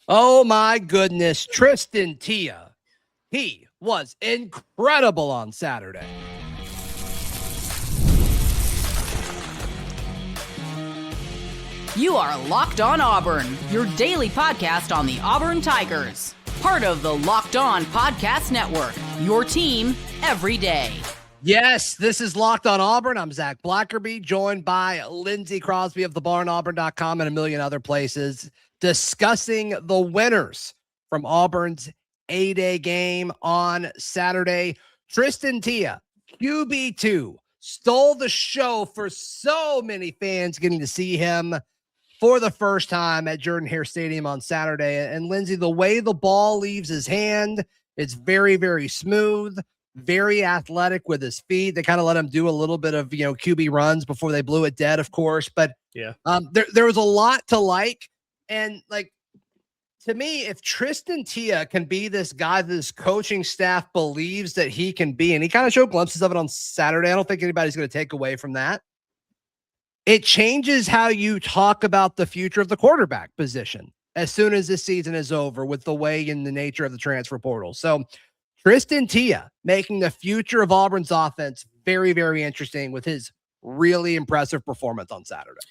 Oh my goodness, Tristan Tia. He was incredible on Saturday. You are Locked On Auburn, your daily podcast on the Auburn Tigers. Part of the Locked On Podcast Network, your team every day. Yes, this is Locked On Auburn. I'm Zach Blackerby, joined by Lindsay Crosby of thebarnauburn.com and a million other places, discussing the winners from Auburn's A-Day game on Saturday. Tristan Tia, QB2, stole the show for so many fans getting to see him for the first time at Jordan-Hare Stadium on Saturday. And Lindsay, the way the ball leaves his hand, it's very, very smooth, very athletic with his feet. They kind of let him do a little bit of, QB runs before they blew it dead, of course. But yeah, there was a lot to like. And to me, if Tristan Tia can be this guy that this coaching staff believes that he can be, and he kind of showed glimpses of it on Saturday, I don't think anybody's going to take away from that. It changes how you talk about the future of the quarterback position as soon as this season is over with the way and the nature of the transfer portal. So Tristan Tia making the future of Auburn's offense very, very interesting with his really impressive performance on Saturday.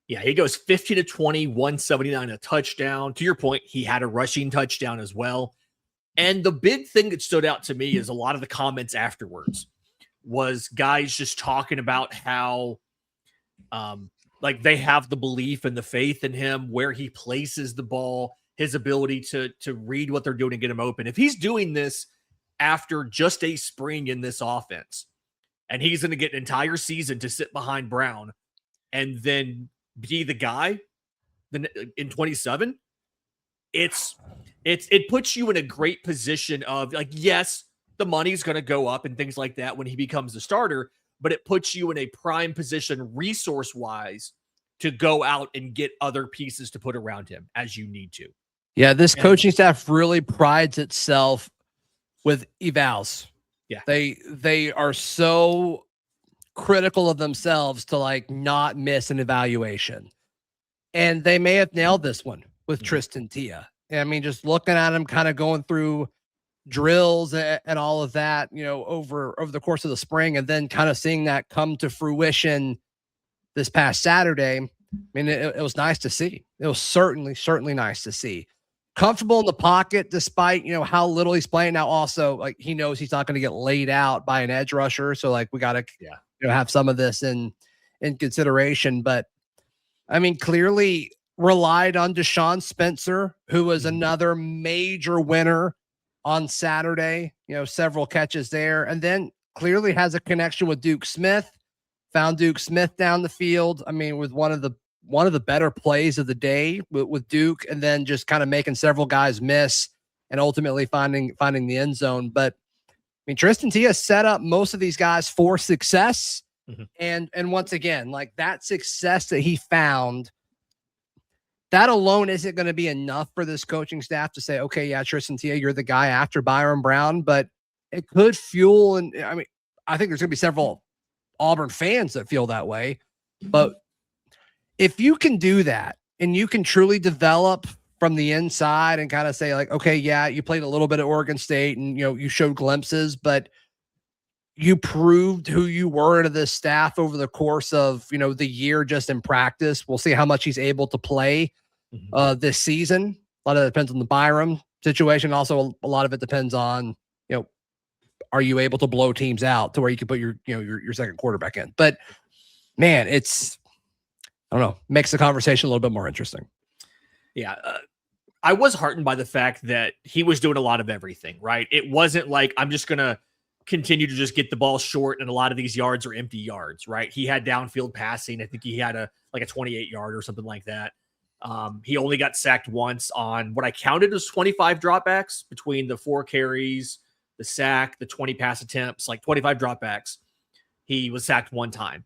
Yeah, he goes 15 to 20, 179, a touchdown. To your point, he had a rushing touchdown as well. And the big thing that stood out to me is a lot of the comments afterwards was guys just talking about how they have the belief and the faith in him, where he places the ball, his ability to read what they're doing and get him open. If he's doing this after just a spring in this offense, and he's going to get an entire season to sit behind Brown and then be the guy in 27, it puts you in a great position of yes, the money's going to go up and things like that when he becomes the starter, but it puts you in a prime position resource-wise to go out and get other pieces to put around him as you need to. Yeah, this coaching staff really prides itself with evals. Yeah. They are so critical of themselves to not miss an evaluation. And they may have nailed this one with Tristan Tia. I mean, just looking at him kind of going through drills and all of that, over the course of the spring, and then kind of seeing that come to fruition this past Saturday. I mean, it was nice to see. It was certainly nice to see. Comfortable in the pocket, despite, how little he's playing now. Also, he knows he's not going to get laid out by an edge rusher. So we got to, have some of this in consideration. But I mean, clearly relied on Deshawn Spencer, who was another major winner on Saturday, several catches there, and then clearly has a connection with Duke Smith, found Duke Smith down the field. I mean, with one of the better plays of the day with Duke, and then just kind of making several guys miss and ultimately finding the end zone. But I mean, Tristan Tia set up most of these guys for success. And once again, that success that he found, that alone isn't going to be enough for this coaching staff to say, okay, yeah, Tristan Tia, you're the guy after Byrum Brown, but it could fuel. And I mean, I think there's going to be several Auburn fans that feel that way, but if you can do that and you can truly develop from the inside and kind of say okay, yeah, you played a little bit at Oregon State and, you showed glimpses, but you proved who you were to this staff over the course of, the year just in practice. We'll see how much he's able to play this season. A lot of it depends on the Byrum situation. Also, a lot of it depends on, are you able to blow teams out to where you can put your second quarterback in? But man, it's, I don't know, makes the conversation a little bit more interesting. Yeah. I was heartened by the fact that he was doing a lot of everything, right? It wasn't I'm just going to continue to just get the ball short, and a lot of these yards are empty yards, right? He had downfield passing. I think he had a 28-yard or something like that. He only got sacked once on what I counted as 25 dropbacks between the 4 carries, the sack, the 20 pass attempts, 25 dropbacks. He was sacked one time.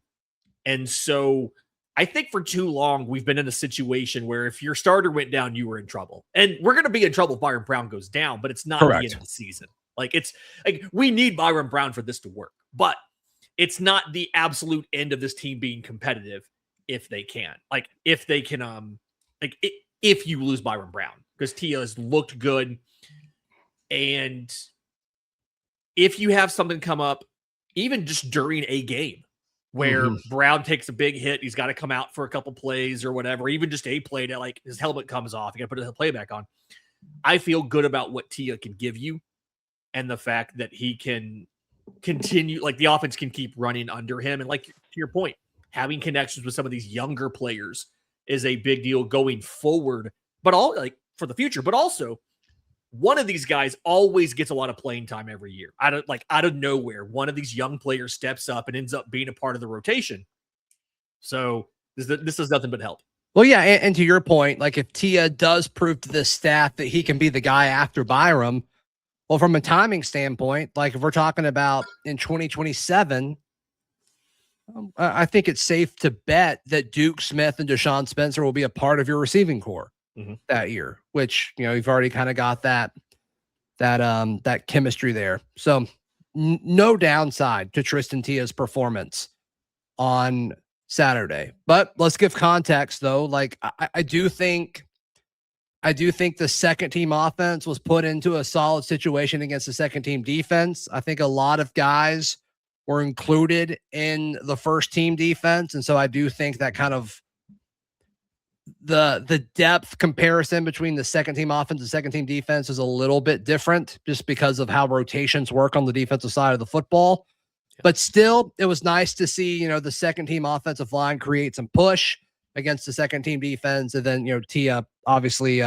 And so I think for too long, we've been in a situation where if your starter went down, you were in trouble. And we're going to be in trouble if Byrum Brown goes down, but it's not the end of the season. We need Byrum Brown for this to work, but it's not the absolute end of this team being competitive if they can. If you lose Byrum Brown. because Tia has looked good. And if you have something come up, even just during a game where Brown takes a big hit, he's got to come out for a couple plays or whatever, even just a play that like his helmet comes off, you got to put the play back on. I feel good about what Tia can give you and the fact that he can continue, like the offense can keep running under him. And like to your point, having connections with some of these younger players is a big deal going forward, but all like for the future, but also one of these guys always gets a lot of playing time every year. Out of nowhere, one of these young players steps up and ends up being a part of the rotation. So this is nothing but help. Well, yeah, and to your point, like if Tia does prove to this staff that he can be the guy after Byrum, well, from a timing standpoint, like if we're talking about in 2027, I think it's safe to bet that Duke Smith and Deshawn Spencer will be a part of your receiving core that year, which, you know, you've already kind of got that chemistry there. So no downside to Tristan Tia's performance on Saturday. But let's give context though. Like I do think the second team offense was put into a solid situation against the second team defense. I think a lot of guys were included in the first team defense. And so I do think that kind of the depth comparison between the second team offense and second team defense is a little bit different just because of how rotations work on the defensive side of the football. But still, it was nice to see, you know, the second team offensive line create some push against the second team defense. And then, you know, Tia obviously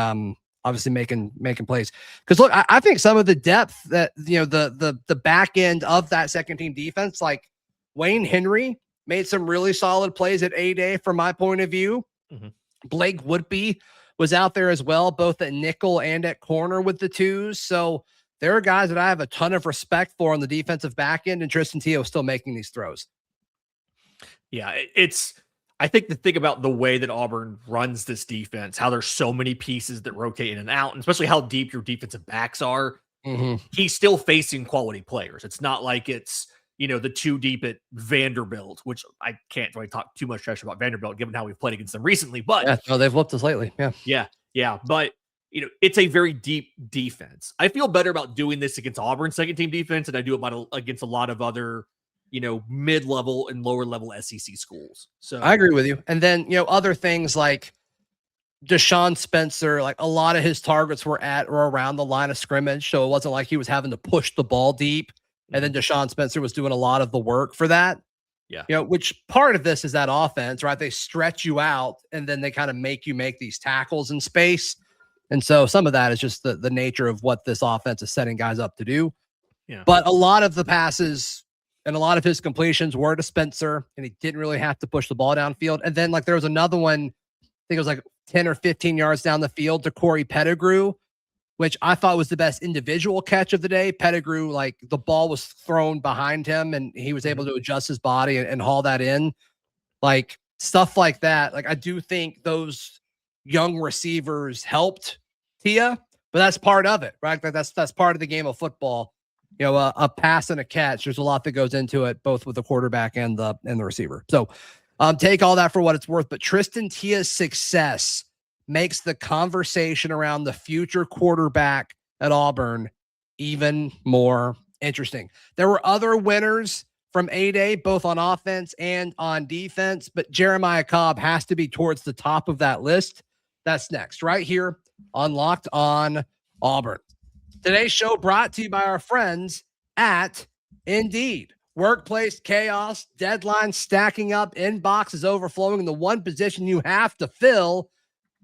making plays. Because look, I think some of the depth that, you know, the back end of that second team defense, like Wayne Henry made some really solid plays at A-Day from my point of view. Blake Woodby was out there as well, both at nickel and at corner with the twos. So there are guys that I have a ton of respect for on the defensive back end, and Tristan Tia was still making these throws. Yeah, I think the thing about the way that Auburn runs this defense, how there's so many pieces that rotate in and out, and especially how deep your defensive backs are, he's still facing quality players. It's not like it's, you know, the two deep at Vanderbilt, which I can't really talk too much trash about Vanderbilt given how we've played against them recently. But yeah, no, they've whooped us lately. Yeah. But you know, it's a very deep defense. I feel better about doing this against Auburn's second team defense than I do against a lot of other, you know, mid-level and lower level SEC schools. So I agree with you. And then, you know, other things like Deshawn Spencer, like a lot of his targets were at or around the line of scrimmage. So it wasn't like he was having to push the ball deep. And then Deshawn Spencer was doing a lot of the work for that. Yeah. You know, which part of this is that offense, right? They stretch you out and then they kind of make you make these tackles in space. And so some of that is just the nature of what this offense is setting guys up to do. Yeah. But a lot of the passes and a lot of his completions were to Spencer, and he didn't really have to push the ball downfield. And then like there was another one, I think it was like 10 or 15 yards down the field to Corey Pettigrew, which I thought was the best individual catch of the day. Pettigrew, like the ball was thrown behind him and he was able to adjust his body and haul that in. Like stuff like that. Like I do think those young receivers helped Tia, but that's part of it, right? That's part of the game of football. You know, a pass and a catch. There's a lot that goes into it, both with the quarterback and the receiver. So take all that for what it's worth. But Tristan Tia's success makes the conversation around the future quarterback at Auburn even more interesting. There were other winners from A-Day, both on offense and on defense, but Jeremiah Cobb has to be towards the top of that list. That's next, right here on Locked On Auburn. Today's show brought to you by our friends at Indeed. Workplace chaos, deadlines stacking up, inboxes overflowing, and the one position you have to fill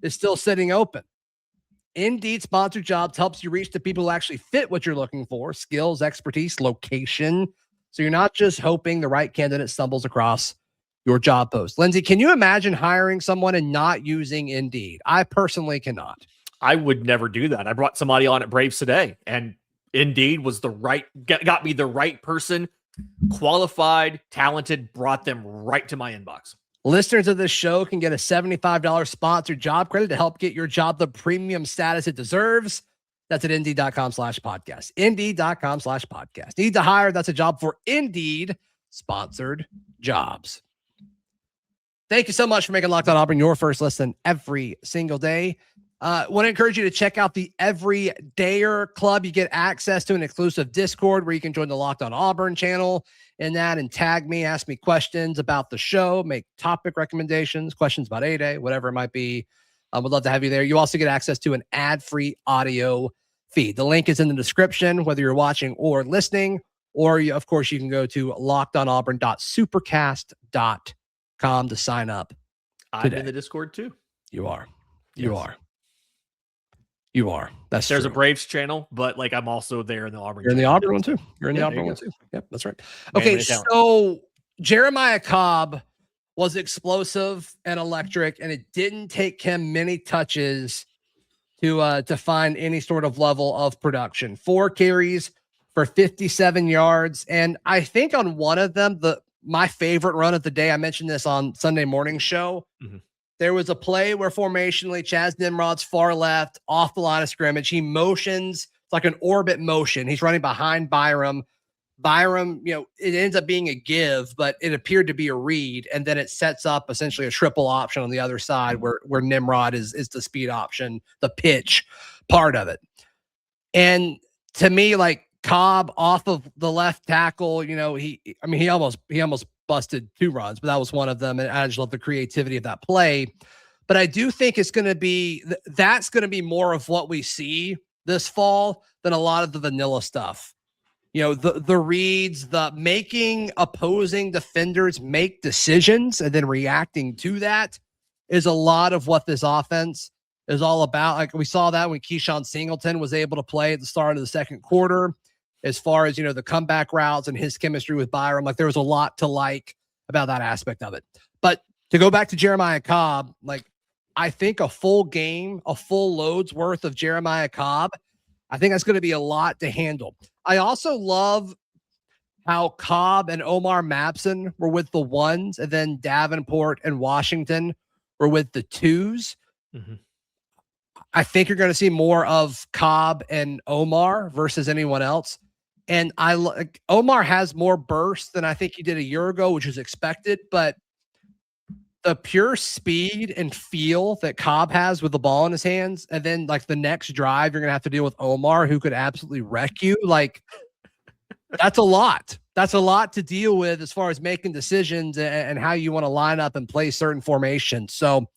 is still sitting open. Indeed sponsored jobs helps you reach the people who actually fit what you're looking for: skills, expertise, location. So you're not just hoping the right candidate stumbles across your job post. Lindsay, can you imagine hiring someone and not using Indeed? I personally cannot. I would never do that. I brought somebody on at Braves today, and Indeed was got me the right person, qualified, talented, brought them right to my inbox. Listeners of this show can get a $75 sponsored job credit to help get your job the premium status it deserves. That's at Indeed.com/podcast. Indeed.com/podcast. Need to hire? That's a job for Indeed sponsored jobs. Thank you so much for making Locked On Auburn your first listen every single day. Want to encourage you to check out the Everydayer Club. You get access to an exclusive Discord where you can join the Locked On Auburn channel in that and tag me, ask me questions about the show, make topic recommendations, questions about A-Day, whatever it might be. Would love to have you there. You also get access to an ad-free audio feed. The link is in the description, whether you're watching or listening, or of course, you can go to lockedonauburn.supercast.com to sign up. I'm in the Discord too. You are. Yes. You are. You are. There's a Braves channel, but like I'm also there in the Auburn. You're in the Auburn one too. You're in the Auburn one too. Yep, that's right. Man, okay, so Jeremiah Cobb was explosive and electric, and it didn't take him many touches to find any sort of level of production. 4 carries for 57 yards, and I think on one of them, my favorite run of the day, I mentioned this on Sunday morning show. Mm-hmm. There was a play where formationally Chaz Nimrod's far left off the line of scrimmage. He motions. It's like an orbit motion. He's running behind Byrum. Byrum, it ends up being a give, but it appeared to be a read. And then it sets up essentially a triple option on the other side where Nimrod is the speed option, the pitch part of it. And to me, like Cobb off of the left tackle, he almost busted 2 runs, but that was one of them. And I just love the creativity of that play. But I do think it's going to be, that's going to be more of what we see this fall than a lot of the vanilla stuff. The reads, the making opposing defenders make decisions and then reacting to that is a lot of what this offense is all about. Like we saw that when Keyshawn Singleton was able to play at the start of the second quarter. As far as, the comeback routes and his chemistry with Byrum, like there was a lot to like about that aspect of it. But to go back to Jeremiah Cobb, like I think a full game, a full load's worth of Jeremiah Cobb, I think that's going to be a lot to handle. I also love how Cobb and Omar Mapson were with the 1s, and then Davenport and Washington were with the 2s. Mm-hmm. I think you're going to see more of Cobb and Omar versus anyone else. And Omar has more burst than I think he did a year ago, which was expected, but the pure speed and feel that Cobb has with the ball in his hands, and then like the next drive, you're going to have to deal with Omar, who could absolutely wreck you. Like that's a lot. That's a lot to deal with as far as making decisions and how you want to line up and play certain formations. So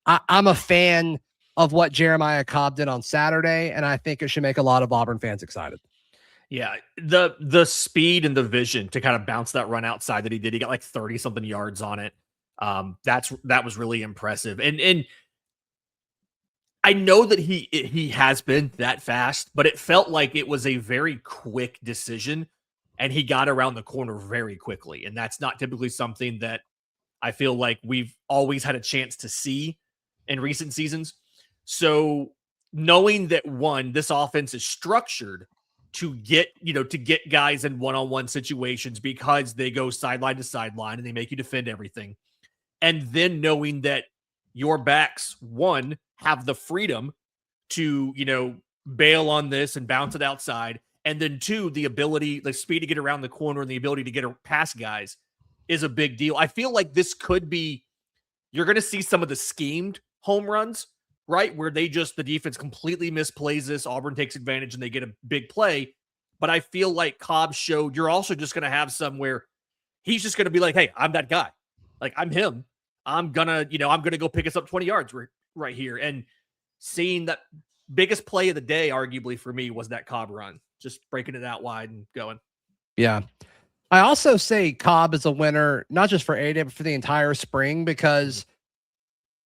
I'm a fan of what Jeremiah Cobb did on Saturday, and I think it should make a lot of Auburn fans excited. Yeah, the speed and the vision to kind of bounce that run outside that he did. He got like 30 something yards on it. That was really impressive. And I know that he has been that fast, but it felt like it was a very quick decision and he got around the corner very quickly. And that's not typically something that I feel like we've always had a chance to see in recent seasons. So knowing that this offense is structured to get guys in one-on-one situations because they go sideline to sideline and they make you defend everything. And then knowing that your backs, 1, have the freedom to, bail on this and bounce it outside. And then 2, the speed to get around the corner and the ability to get past guys is a big deal. I feel like this could be, you're going to see some of the schemed home runs, right? Where the defense completely misplays this. Auburn takes advantage and they get a big play. But I feel like Cobb showed you're also just going to have some where he's just going to be like, hey, I'm that guy. Like I'm him. I'm going to go pick us up 20 yards right here. And seeing that biggest play of the day, arguably for me, was that Cobb run, just breaking it out wide and going. Yeah. I also say Cobb is a winner, not just for A-Day, but for the entire spring, because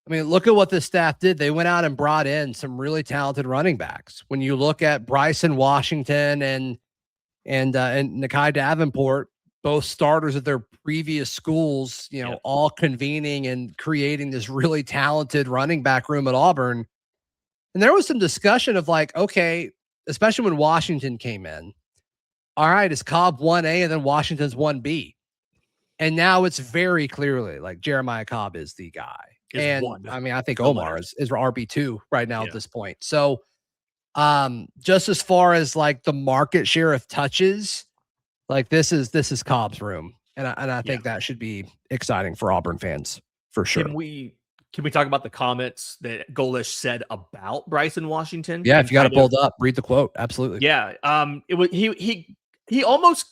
look at what this staff did. They went out and brought in some really talented running backs. When you look at Bryson Washington and Nakai Davenport, both starters at their previous schools, all convening and creating this really talented running back room at Auburn. And there was some discussion of like, okay, especially when Washington came in. All right, is Cobb 1A and then Washington's 1B? And now it's very clearly like Jeremiah Cobb is the guy. I think Omar is RB2 right now at this point. So just as far as like the market share of touches, like this is Cobb's room. And I think that should be exciting for Auburn fans for sure. Can we talk about the comments that Golesh said about Bryson Washington? Yeah, if you got it Kind pulled up, read the quote. Absolutely. Yeah. It was he almost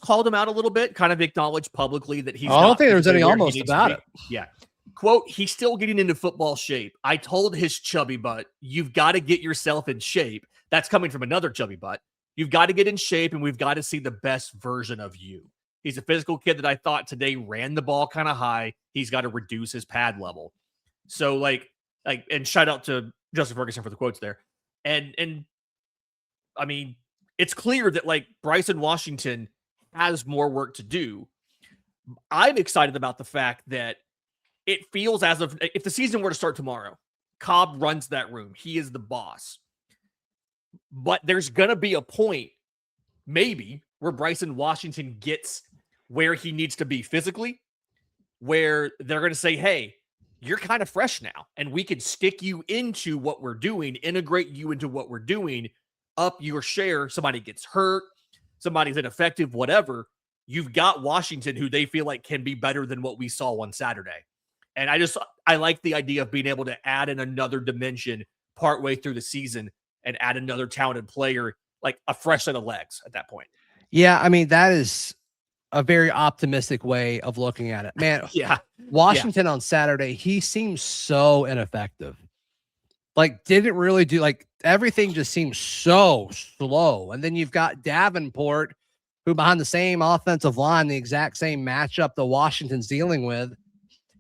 called him out a little bit, kind of acknowledged publicly that he's I don't not think there's any physically where he almost needs to about be. it. Yeah. Quote, he's still getting into football shape. I told his chubby butt, you've got to get yourself in shape. That's coming from another chubby butt. You've got to get in shape, and we've got to see the best version of you. He's a physical kid that I thought today ran the ball kind of high. He's got to reduce his pad level. So like, and shout out to Justin Ferguson for the quotes there. And I mean, it's clear that like Bryson Washington has more work to do. I'm excited about the fact that it feels as if the season were to start tomorrow, Cobb runs that room. He is the boss. But there's going to be a point, maybe, where Bryson Washington gets where he needs to be physically, where they're going to say, hey, you're kind of fresh now, and we can stick you into what we're doing, integrate you into what we're doing, up your share. Somebody gets hurt, somebody's ineffective, whatever. You've got Washington, who they feel like can be better than what we saw on Saturday. And I like the idea of being able to add in another dimension partway through the season and add another talented player, like a fresh set of legs at that point. Yeah, I mean, that is a very optimistic way of looking at it. Man, Yeah. Washington on Saturday, he seems so ineffective. Like, didn't really do, like, everything just seems so slow. And then you've got Davenport, who behind the same offensive line, the exact same matchup that Washington's dealing with,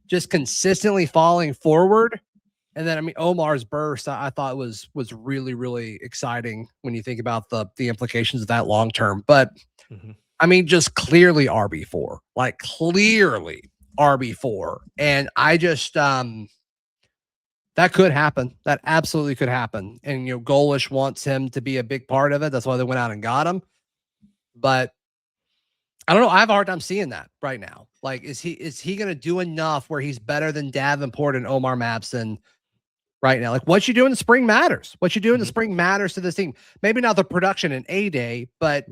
just consistently falling forward. And then, I mean, Omar's burst, I thought was really, really exciting when you think about the implications of that long term. But I mean, just clearly RB4, like clearly RB4. And I just, that could happen. That absolutely could happen. And, you know, Golesh wants him to be a big part of it. That's why they went out and got him. But I don't know. I have a hard time seeing that right now. Like, is he going to do enough where he's better than Davenport and Omar Mabson right now? Like, what you do in the spring matters. What you do in the spring matters to this team. Maybe not the production in A-Day, but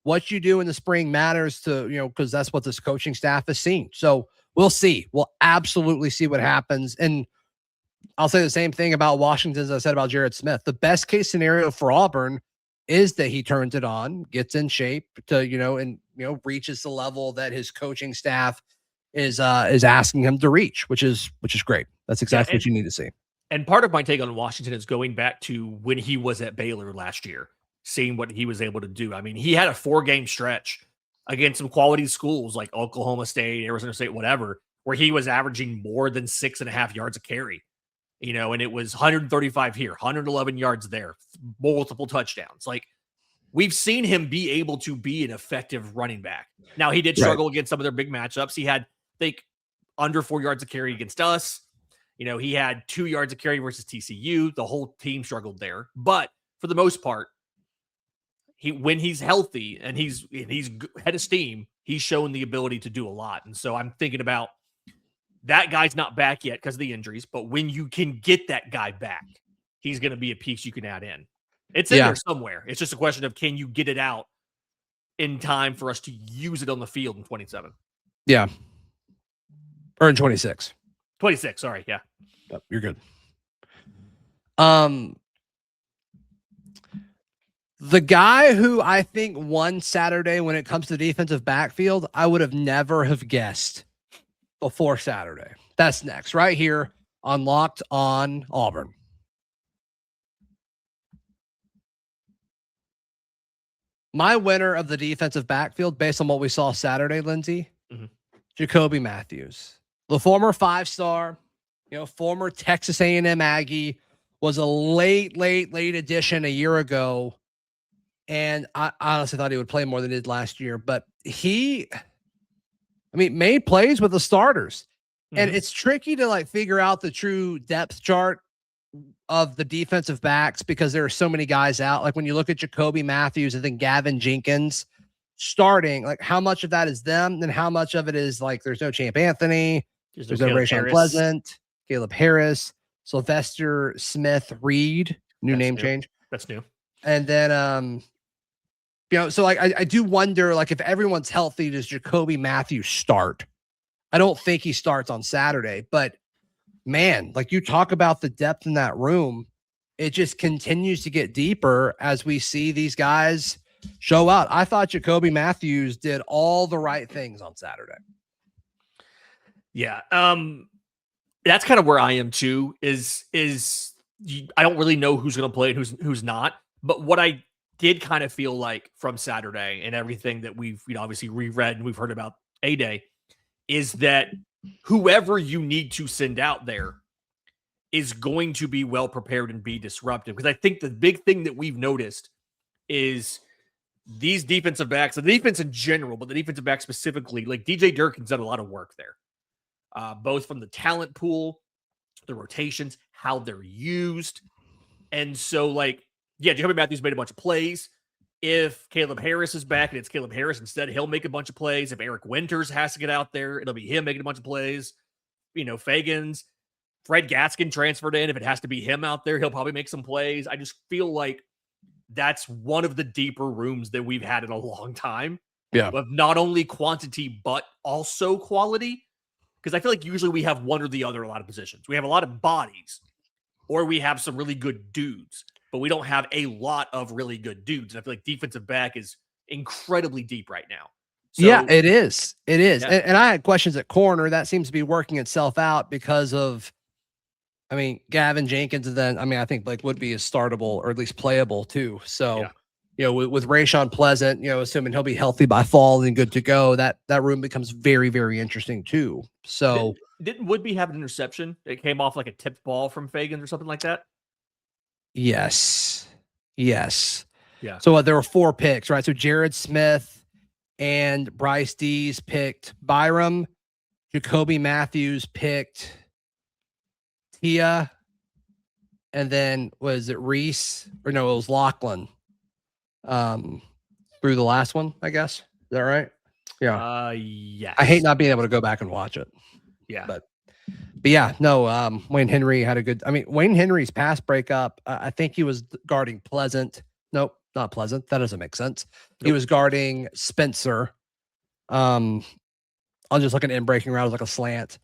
what you do in the spring matters to, you know, because that's what this coaching staff has seen. So we'll see. We'll absolutely see what happens. And I'll say the same thing about Washington as I said about Jared Smith. The best case scenario for Auburn is that he turns it on, gets in shape to, you know, and, you know, reaches the level that his coaching staff is asking him to reach, which is great. That's exactly what you need to see. And part of my take on Washington is going back to when he was at Baylor last year, seeing what he was able to do. I mean, he had a 4-game stretch against some quality schools like Oklahoma State, Arizona State, whatever, where he was averaging more than 6.5 yards a carry, you know, and it was 135 here, 111 yards there, multiple touchdowns. Like, we've seen him be able to be an effective running back. Now, he did struggle against some of their big matchups. He had, I think, under 4 yards a carry against us. You know, he had 2 yards a carry versus TCU. The whole team struggled there. But for the most part, when he's healthy and he's head of steam, he's shown the ability to do a lot. And so I'm thinking about that guy's not back yet because of the injuries. But when you can get that guy back, he's going to be a piece you can add in. It's in there somewhere. It's just a question of, can you get it out in time for us to use it on the field in 27? Yeah. Or in 26. 26, sorry, yeah. Yep, you're good. The guy who I think won Saturday when it comes to the defensive backfield, I would have never have guessed before Saturday. That's next, right here on Locked on Auburn. My winner of the defensive backfield, based on what we saw Saturday, Lindsay, Jacoby Matthews. The former 5-star, you know, former Texas A&M Aggie, was a late addition a year ago. And I honestly thought he would play more than he did last year. But he, I mean, made plays with the starters. And it's tricky to like figure out the true depth chart of the defensive backs because there are so many guys out. Like when you look at Jacoby Matthews and then Gavin Jenkins starting, like how much of that is them and how much of it is like there's no Champ Anthony, there's no Rashawn Pleasant, Caleb Harris, Sylvester Smith Reed, name change. That's new. And then, you know, so like I do wonder, like if everyone's healthy, does Jacoby Matthews start? I don't think he starts on Saturday, but man, like you talk about the depth in that room, it just continues to get deeper as we see these guys show out. I thought Jacoby Matthews did all the right things on Saturday. Yeah. That's kind of where I am too, I don't really know who's going to play and who's not, but what I did kind of feel like from Saturday and everything that we've, obviously reread and we've heard about A-Day is that whoever you need to send out there is going to be well prepared and be disruptive. Because I think the big thing that we've noticed is these defensive backs, the defense in general, but the defensive backs specifically, like DJ Durkin's done a lot of work there, both from the talent pool, the rotations, how they're used. And so, like, yeah, Jacoby Matthews made a bunch of plays. If Caleb Harris is back and it's Caleb Harris instead, he'll make a bunch of plays. If Eric Winters has to get out there, it'll be him making a bunch of plays. Fagans, Fred Gaskin transferred in. If it has to be him out there, he'll probably make some plays. I just feel like that's one of the deeper rooms that we've had in a long time. Yeah. Of not only quantity, but also quality. Because I feel like usually we have one or the other in a lot of positions. We have a lot of bodies, or we have some really good dudes, but we don't have a lot of really good dudes. And I feel like defensive back is incredibly deep right now. So, yeah, it is. It is. Yeah. And I had questions at corner. That seems to be working itself out because of, Gavin Jenkins. And then, I think Blake Woodby is startable or at least playable too. So, with Rashawn Pleasant, assuming he'll be healthy by fall and good to go, that room becomes very, very interesting too. So didn't Woodby have an interception? It came off like a tipped ball from Fagans or something like that. Yes. Yeah. So there were 4 picks, right? So Jared Smith and Bryce Dees picked Byrum. Jacoby Matthews picked Tia. And then was it Reese? Or no, it was Lachlan. Through the last one, I guess. Is that right? Yeah. Yes. I hate not being able to go back and watch it. Yeah. But yeah, no, Wayne Henry had a good, Wayne Henry's pass breakup, I think he was guarding Pleasant. Nope, not Pleasant. That doesn't make sense. Nope. He was guarding Spencer. I'm just looking in breaking around like a slant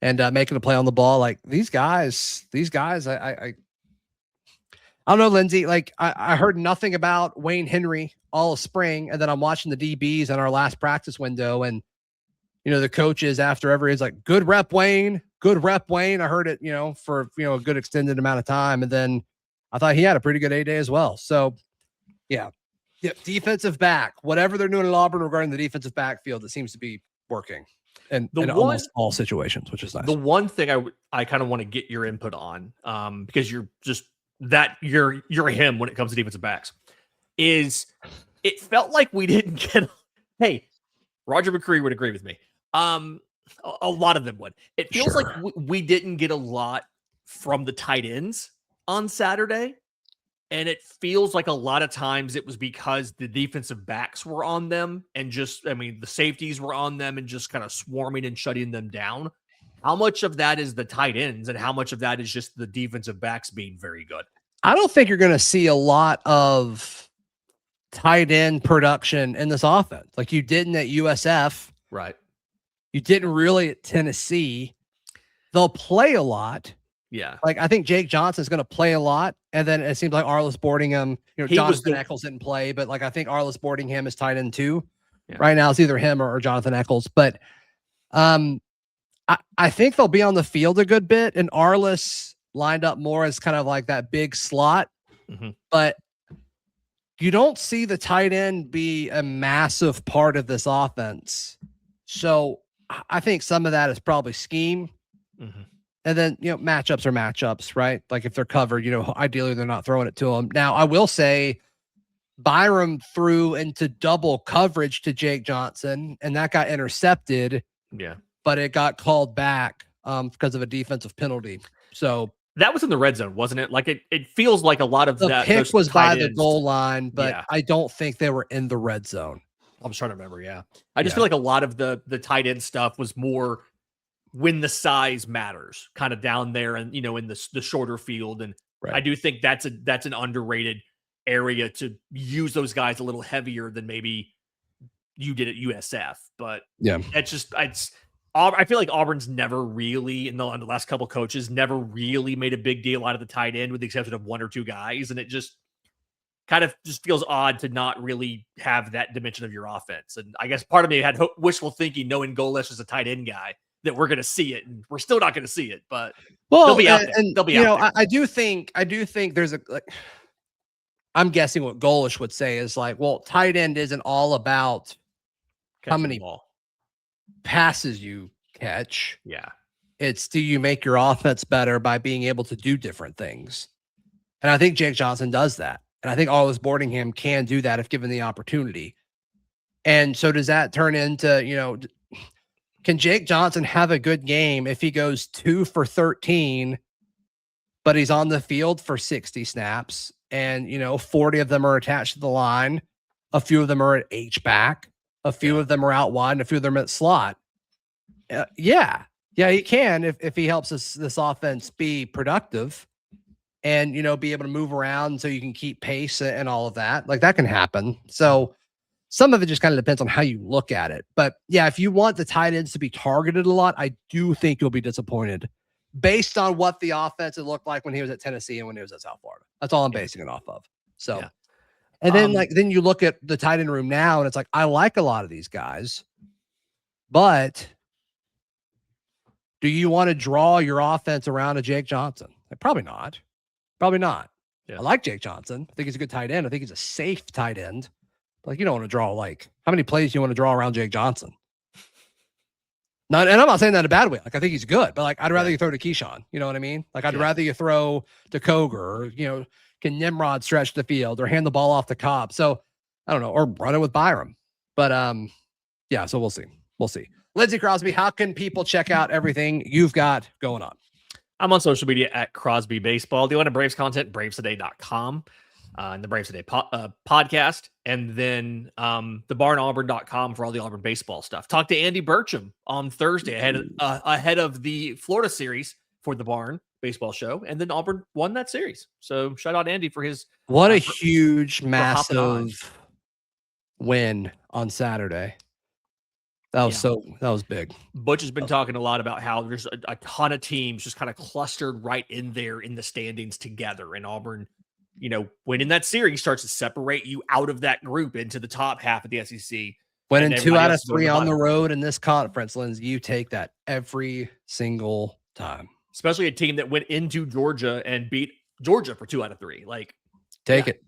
and making a play on the ball. Like these guys, I don't know, Lindsay, like I heard nothing about Wayne Henry all of spring. And then I'm watching the DBs in our last practice window and, the coaches after every is like, good rep, Wayne. I heard it, for, a good extended amount of time. And then I thought he had a pretty good A-Day as well. So yeah. Defensive back, whatever they're doing at Auburn regarding the defensive backfield, it seems to be working in almost all situations, which is nice. The one thing I kind of want to get your input on, because you're just you're him when it comes to defensive backs, is it felt like we didn't get, hey, Roger McCree would agree with me. A lot of them would. It feels like we didn't get a lot from the tight ends on Saturday. And it feels like a lot of times it was because the defensive backs were on them and just, the safeties were on them and just kind of swarming and shutting them down. How much of that is the tight ends and how much of that is just the defensive backs being very good? I don't think you're going to see a lot of tight end production in this offense. Like you didn't at USF. Right. You didn't really at Tennessee. They'll play a lot. Yeah. Like I think Jake Johnson's going to play a lot. And then it seems like Arliss Boardingham, Jonathan Eccles didn't play, but like I think Arliss Boardingham is tight end too. Yeah. Right now it's either him or Jonathan Eccles. But I think they'll be on the field a good bit, and Arliss lined up more as kind of like that big slot. Mm-hmm. But you don't see the tight end be a massive part of this offense. So I think some of that is probably scheme. Mm-hmm. And then, matchups are matchups, right? Like if they're covered, ideally they're not throwing it to them. Now, I will say Byrum threw into double coverage to Jake Johnson, and that got intercepted. Yeah. But it got called back because of a defensive penalty. So that was in the red zone, wasn't it? Like it feels like a lot of the that. The pick was by the goal line, but yeah. I don't think they were in the red zone. I'm trying to remember. Yeah. I just feel like a lot of the tight end stuff was more when the size matters, kind of down there and, in the shorter field. And I do think that's an underrated area to use those guys a little heavier than maybe you did at USF. But yeah, I feel like Auburn's never really, in the last couple coaches, never really made a big deal out of the tight end with the exception of one or two guys. And it just kind of just feels odd to not really have that dimension of your offense. And I guess part of me had wishful thinking, knowing Golesh is a tight end guy, that we're going to see it, and we're still not going to see it, but they'll be out there. And, they'll be out there. I do think there's I'm guessing what Golesh would say is like, well, tight end isn't all about how many passes you catch. Yeah. It's, do you make your offense better by being able to do different things? And I think Jake Johnson does that. And I think Arlis Boardingham can do that if given the opportunity. And so does that turn into, can Jake Johnson have a good game if he goes 2 for 13, but he's on the field for 60 snaps and, 40 of them are attached to the line. A few of them are at H-back. A few of them are out wide and a few of them at slot. Yeah, he can if he helps this offense be productive and, be able to move around so you can keep pace and all of that. Like, that can happen. So some of it just kind of depends on how you look at it. But yeah, if you want the tight ends to be targeted a lot, I do think you'll be disappointed based on what the offense had looked like when he was at Tennessee and when he was at South Florida. That's all I'm basing it off of. So, and then then you look at the tight end room now and it's like, I like a lot of these guys, but do you want to draw your offense around a Jake Johnson? Like, probably not. Yeah. I like Jake Johnson. I think he's a good tight end. I think he's a safe tight end. Like, you don't want to draw, like, how many plays do you want to draw around Jake Johnson? Not, and I'm not saying that in a bad way. Like, I think he's good, but like, I'd rather you throw to Keyshawn. You know what I mean? Like, I'd rather you throw to Koger, or, can Nimrod stretch the field or hand the ball off to Cobb? So I don't know, or run it with Byrum. But yeah, so we'll see. Lindsay, Crosby, how can people check out everything you've got going on? I'm on social media at Crosby Baseball. Do you want Braves content? BravesToday.com. And the Braves Today podcast, and then thebarnauburn.com for all the Auburn baseball stuff. Talk to Andy Burcham on Thursday ahead of the Florida series for the Barn baseball show, and then Auburn won that series. So shout out Andy for his a huge, massive win on Saturday. That was big. Butch has been talking a lot about how there's a ton of teams just kind of clustered right in there in the standings together, and Auburn, winning that series starts to separate you out of that group into the top half of the SEC. Winning 2 out of 3 on the road in this conference, Lindsay, you take that every single time. Especially a team that went into Georgia and beat Georgia for 2 out of 3. Like, take it.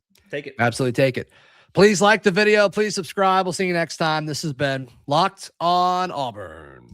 Absolutely take it. Please like the video. Please subscribe. We'll see you next time. This has been Locked on Auburn.